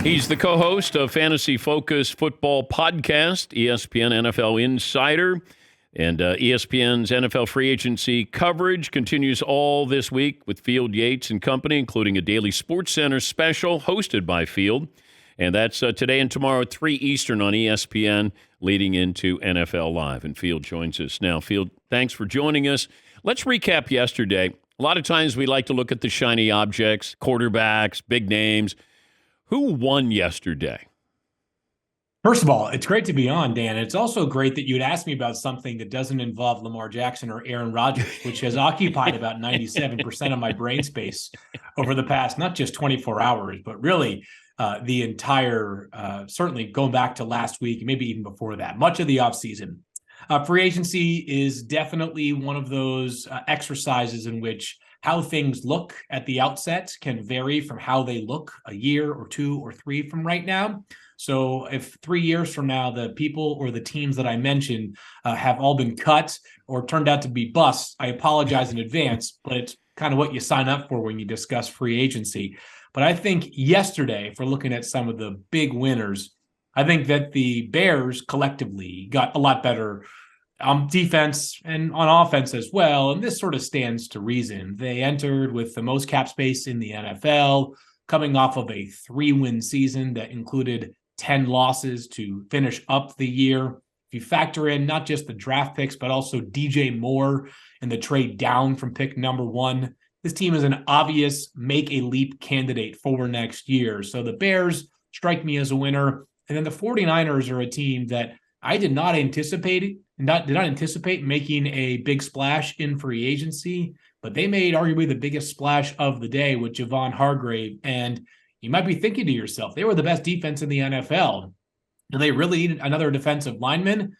He's the co-host of Fantasy Focus Football Podcast, ESPN NFL Insider, and ESPN's NFL free agency coverage continues all this week with Field Yates and company, including a daily SportsCenter special hosted by Field. And that's today and tomorrow at 3 Eastern on ESPN, leading into NFL Live. And Field joins us now. Field, thanks for joining us. Let's recap yesterday. A lot of times we like to look at the shiny objects, quarterbacks, big names. Who won yesterday? First of all, it's great to be on, Dan. It's also great that you'd ask me about something that doesn't involve Lamar Jackson or Aaron Rodgers, which has occupied about 97% of my brain space over the past, not just 24 hours, but really the entire, certainly going back to last week, maybe even before that, much of the offseason. Free agency is definitely one of those exercises in which how things look at the outset can vary from how they look a year or two or three from right now. So if 3 years from now, the people or the teams that I mentioned have all been cut or turned out to be busts, I apologize in advance, but it's kind of what you sign up for when you discuss free agency. But I think yesterday, if we're looking at some of the big winners, I think that the Bears collectively got a lot better on defense and on offense as well. And this sort of stands to reason. They entered with the most cap space in the NFL, coming off of a 3-win season that included 10 losses to finish up the year. If you factor in not just the draft picks, but also DJ Moore and the trade down from pick number 1, this team is an obvious make a leap candidate for next year. So the Bears strike me as a winner. And then the 49ers are a team that I did not anticipate making a big splash in free agency, but they made arguably the biggest splash of the day with Javon Hargrave. And you might be thinking to yourself, they were the best defense in the NFL. Do they really need another defensive lineman?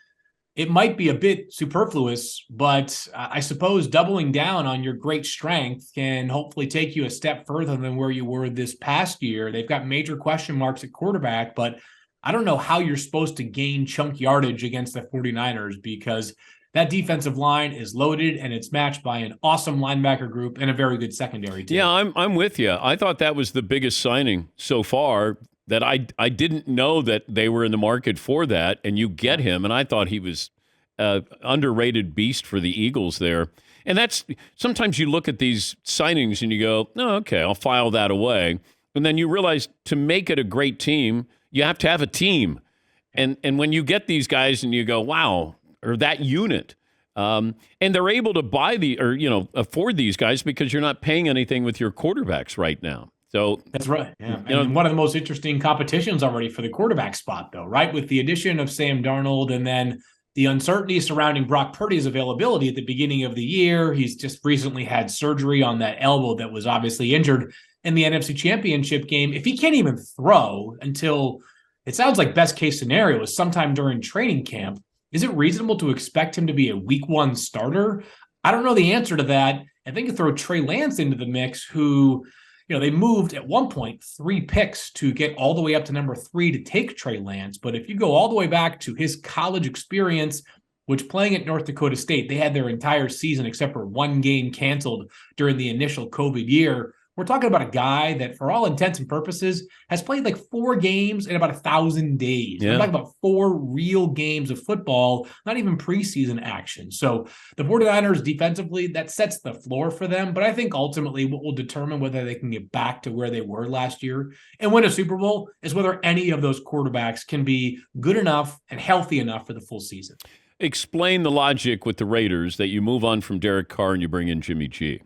It might be a bit superfluous, but I suppose doubling down on your great strength can hopefully take you a step further than where you were this past year. They've got major question marks at quarterback, but I don't know how you're supposed to gain chunk yardage against the 49ers because that defensive line is loaded and it's matched by an awesome linebacker group and a very good secondary team. Yeah, I'm with you. I thought that was the biggest signing so far, that I didn't know that they were in the market for that, and you get him, and I thought he was an underrated beast for the Eagles there. And that's sometimes you look at these signings and you go, oh, okay, I'll file that away. And then you realize to make it a great team, you have to have a team. And when you get these guys and you go, wow, or that unit, and they're able to afford these guys because you're not paying anything with your quarterbacks right now. So that's right. Yeah. And one of the most interesting competitions already for the quarterback spot, though, right? With the addition of Sam Darnold and then the uncertainty surrounding Brock Purdy's availability at the beginning of the year. He's just recently had surgery on that elbow that was obviously injured in the NFC Championship game. If he can't even throw until it sounds like best case scenario is sometime during training camp, is it reasonable to expect him to be a week 1 starter? I don't know the answer to that. I think you throw Trey Lance into the mix, who, they moved at one point 3 picks to get all the way up to number 3 to take Trey Lance. But if you go all the way back to his college experience, which playing at North Dakota State, they had their entire season except for 1 game canceled during the initial COVID year. We're talking about a guy that, for all intents and purposes, has played like 4 games in about 1,000 days. Yeah. We're talking about 4 real games of football, not even preseason action. So the 49ers defensively, that sets the floor for them. But I think ultimately what will determine whether they can get back to where they were last year and win a Super Bowl is whether any of those quarterbacks can be good enough and healthy enough for the full season. Explain the logic with the Raiders that you move on from Derek Carr and you bring in Jimmy G.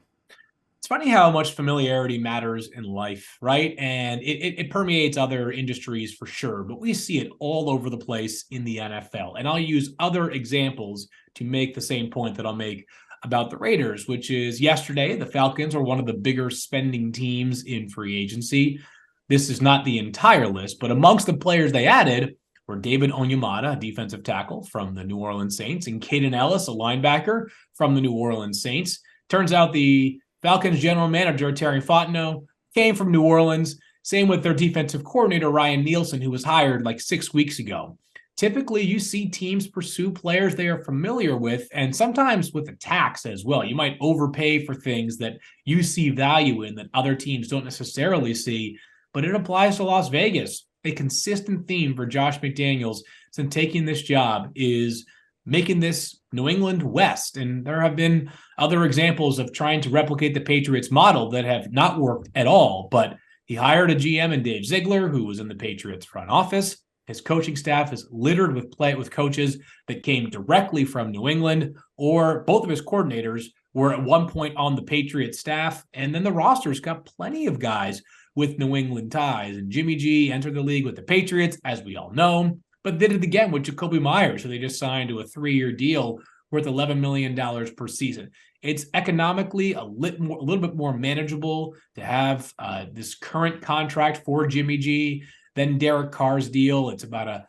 It's funny how much familiarity matters in life, right? And it permeates other industries for sure, but we see it all over the place in the NFL. And I'll use other examples to make the same point that I'll make about the Raiders, which is yesterday, the Falcons are one of the bigger spending teams in free agency. This is not the entire list, but amongst the players they added were David Onyemata, a defensive tackle from the New Orleans Saints, and Caden Ellis, a linebacker from the New Orleans Saints. Turns out the Falcons general manager, Terry Fontenot, came from New Orleans. Same with their defensive coordinator, Ryan Nielsen, who was hired like 6 weeks ago. Typically, you see teams pursue players they are familiar with, and sometimes with attacks as well. You might overpay for things that you see value in that other teams don't necessarily see, but it applies to Las Vegas. a consistent theme for Josh McDaniels since taking this job is making this New England West. And there have been other examples of trying to replicate the Patriots model that have not worked at all. But he hired a GM in Dave Ziegler, who was in the Patriots front office. His coaching staff is littered with coaches that came directly from New England, or both of his coordinators were at one point on the Patriots staff. And then the roster's got plenty of guys with New England ties. And Jimmy G entered the league with the Patriots, as we all know, but did it again with Jacoby Myers, who they just signed to a 3-year deal worth $11 million per season. It's economically a little bit more manageable to have this current contract for Jimmy G than Derek Carr's deal. It's about a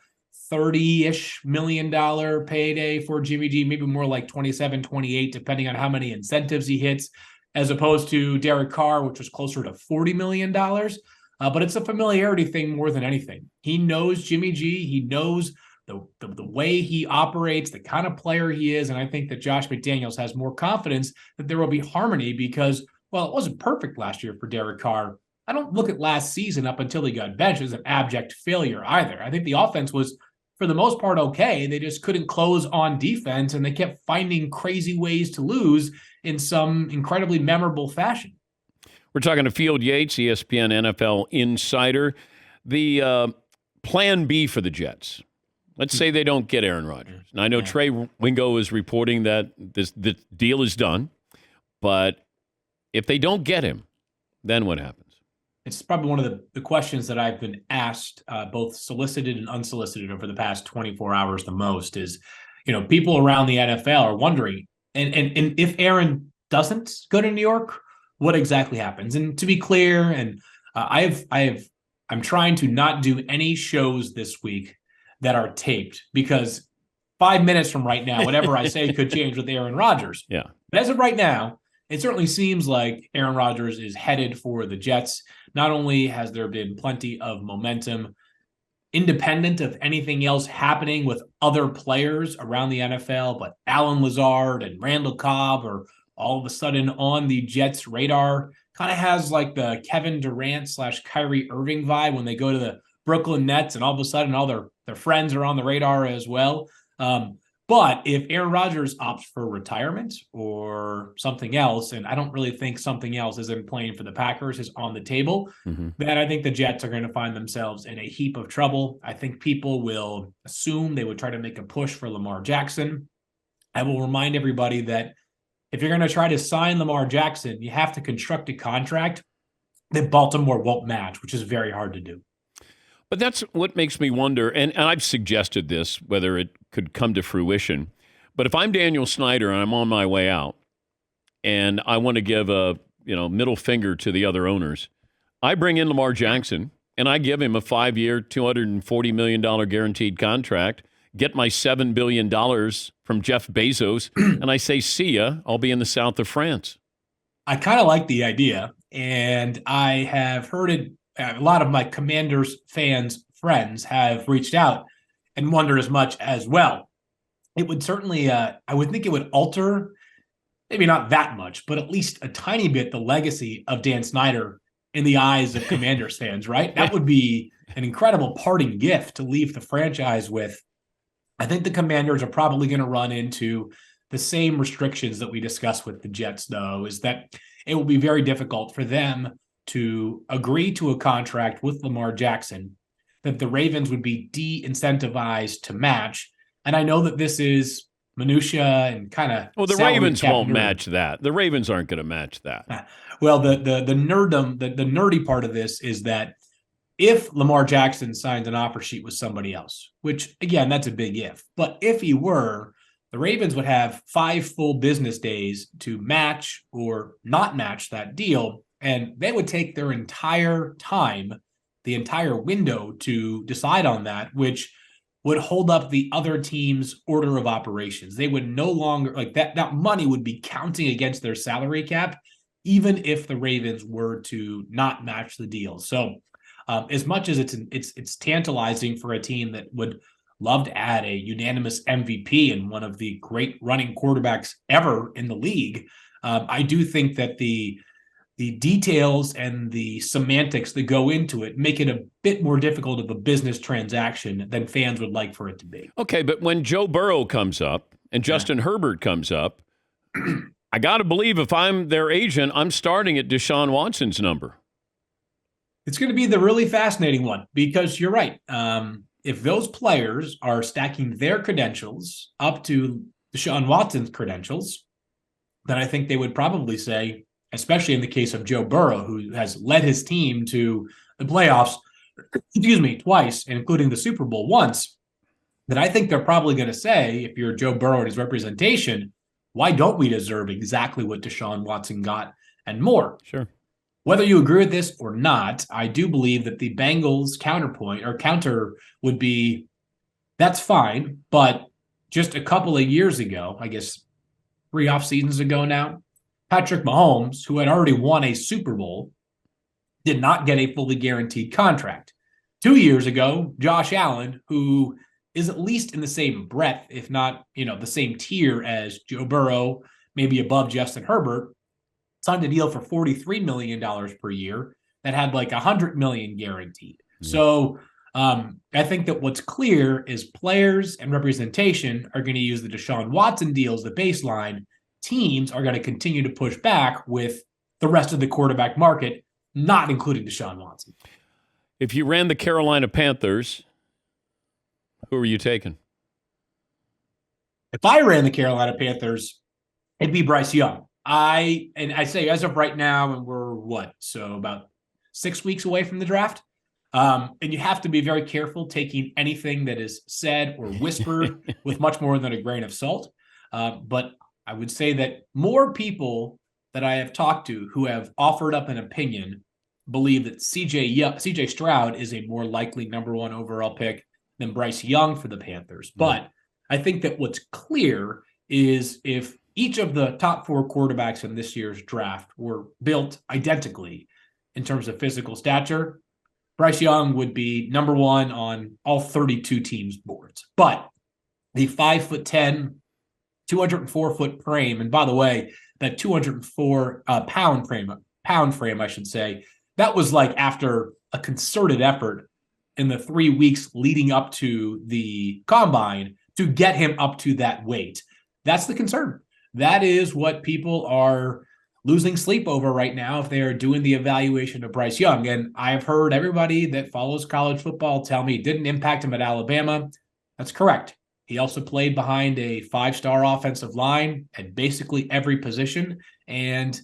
$30-ish million payday for Jimmy G, maybe more like 27, 28, depending on how many incentives he hits, as opposed to Derek Carr, which was closer to $40 million. But it's a familiarity thing more than anything. He knows Jimmy G. He knows the way he operates, the kind of player he is. And I think that Josh McDaniels has more confidence that there will be harmony because, well, it wasn't perfect last year for Derek Carr. I don't look at last season up until he got benched as an abject failure either. I think the offense was, for the most part, okay. They just couldn't close on defense, and they kept finding crazy ways to lose in some incredibly memorable fashion. We're talking to Field Yates, ESPN NFL insider. The plan B for the Jets. Let's say they don't get Aaron Rodgers. Now, I know Trey Wingo is reporting that the deal is done, but if they don't get him, then what happens? It's probably one of the questions that I've been asked, both solicited and unsolicited over the past 24 hours the most is, people around the NFL are wondering, and if Aaron doesn't go to New York, what exactly happens? And to be clear, and I'm trying to not do any shows this week that are taped because 5 minutes from right now, whatever I say could change with Aaron Rodgers. Yeah. But as of right now, it certainly seems like Aaron Rodgers is headed for the Jets. Not only has there been plenty of momentum, independent of anything else happening with other players around the NFL, but Alan Lazard and Randall Cobb are all of a sudden on the Jets' radar. Kind of has like the Kevin Durant / Kyrie Irving vibe when they go to the Brooklyn Nets and all of a sudden all their friends are on the radar as well. But if Aaron Rodgers opts for retirement or something else, and I don't really think something else isn't playing for the Packers is on the table, then I think the Jets are going to find themselves in a heap of trouble. I think people will assume they would try to make a push for Lamar Jackson. I will remind everybody that if you're going to try to sign Lamar Jackson, you have to construct a contract that Baltimore won't match, which is very hard to do. But that's what makes me wonder, and I've suggested this, whether it could come to fruition. But if I'm Daniel Snyder and I'm on my way out, and I want to give a middle finger to the other owners, I bring in Lamar Jackson, and I give him a 5-year, $240 million guaranteed contract, get my $7 billion from Jeff Bezos, and I say, see ya, I'll be in the south of France. I kind of like the idea, and I have heard it. A lot of my Commanders fans, friends have reached out and wondered as much as well. It would certainly, I would think it would alter, maybe not that much, but at least a tiny bit, the legacy of Dan Snyder in the eyes of Commanders fans, right? That would be an incredible parting gift to leave the franchise with. I think the Commanders are probably going to run into the same restrictions that we discussed with the Jets, though, is that it will be very difficult for them to agree to a contract with Lamar Jackson that the Ravens would be de-incentivized to match. And I know that this is minutia and kind of... Well, the Ravens won't match that. The Ravens aren't going to match that. Well, the nerdum, the nerdy part of this is that if Lamar Jackson signs an offer sheet with somebody else, which, again, that's a big if, but if he were, the Ravens would have 5 full business days to match or not match that deal. And they would take their entire time, the entire window to decide on that, which would hold up the other team's order of operations. They would no longer, like that money would be counting against their salary cap, even if the Ravens were to not match the deal. So as much as it's tantalizing for a team that would love to add a unanimous MVP and one of the great running quarterbacks ever in the league, I do think that the the details and the semantics that go into it make it a bit more difficult of a business transaction than fans would like for it to be. Okay, but when Joe Burrow comes up and Justin Herbert comes up, I got to believe if I'm their agent, I'm starting at Deshaun Watson's number. It's going to be the really fascinating one because you're right. If those players are stacking their credentials up to Deshaun Watson's credentials, then I think they would probably say, especially in the case of Joe Burrow, who has led his team to the playoffs, twice, including the Super Bowl once, that I think they're probably going to say, if you're Joe Burrow and his representation, why don't we deserve exactly what Deshaun Watson got and more? Sure. Whether you agree with this or not, I do believe that the Bengals counter would be, that's fine, but just a couple of years ago, I guess 3 off seasons ago now, Patrick Mahomes, who had already won a Super Bowl, did not get a fully guaranteed contract. 2 years ago, Josh Allen, who is at least in the same breadth, if not, the same tier as Joe Burrow, maybe above Justin Herbert, signed a deal for $43 million per year that had like $100 million guaranteed. Mm-hmm. So I think that what's clear is players and representation are going to use the Deshaun Watson deal as the baseline. Teams are going to continue to push back with the rest of the quarterback market, not including Deshaun Watson. If you ran the Carolina Panthers, who are you taking? If I ran the Carolina Panthers, it'd be Bryce Young. I say as of right now, and we're about 6 weeks away from the draft. And you have to be very careful taking anything that is said or whispered with much more than a grain of salt. But I would say that more people that I have talked to who have offered up an opinion believe that CJ Stroud is a more likely number 1 overall pick than Bryce Young for the Panthers. But I think that what's clear is if each of the top 4 quarterbacks in this year's draft were built identically in terms of physical stature, Bryce Young would be number 1 on all 32 teams' boards. But the 5'10", 204-foot frame, and by the way, that 204 pound frame, I should say, that was like after a concerted effort in the 3 weeks leading up to the combine to get him up to that weight. That's the concern. That is what people are losing sleep over right now if they are doing the evaluation of Bryce Young. And I've heard everybody that follows college football tell me it didn't impact him at Alabama. That's correct. He also played behind a 5-star offensive line at basically every position. And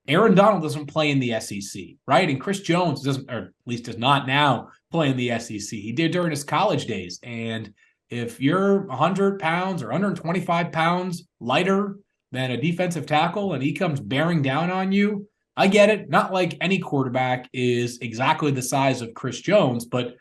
Aaron Donald doesn't play in the SEC, right? And Chris Jones doesn't, or at least does not now play in the SEC. He did during his college days. And if you're 100 pounds or 125 pounds lighter than a defensive tackle and he comes bearing down on you, I get it. Not like any quarterback is exactly the size of Chris Jones, but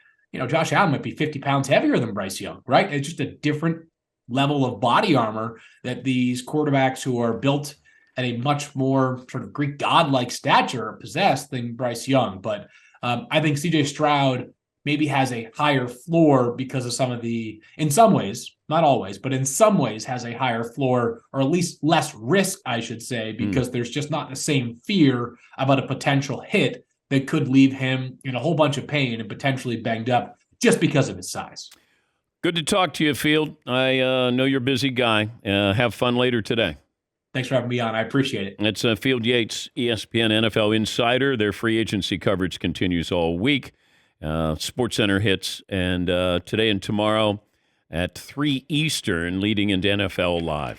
Josh Allen might be 50 pounds heavier than Bryce Young, right? It's just a different level of body armor that these quarterbacks who are built at a much more sort of Greek god-like stature possess than Bryce Young. But I think CJ Stroud maybe has a higher floor because of in some ways, not always, but in some ways has a higher floor, or at least less risk, I should say, because there's just not the same fear about a potential hit that could leave him in a whole bunch of pain and potentially banged up just because of his size. Good to talk to you, Field. I know you're a busy guy. Have fun later today. Thanks for having me on. I appreciate it. It's Field Yates, ESPN NFL Insider. Their free agency coverage continues all week. SportsCenter hits, and today and tomorrow at 3 Eastern, leading into NFL Live.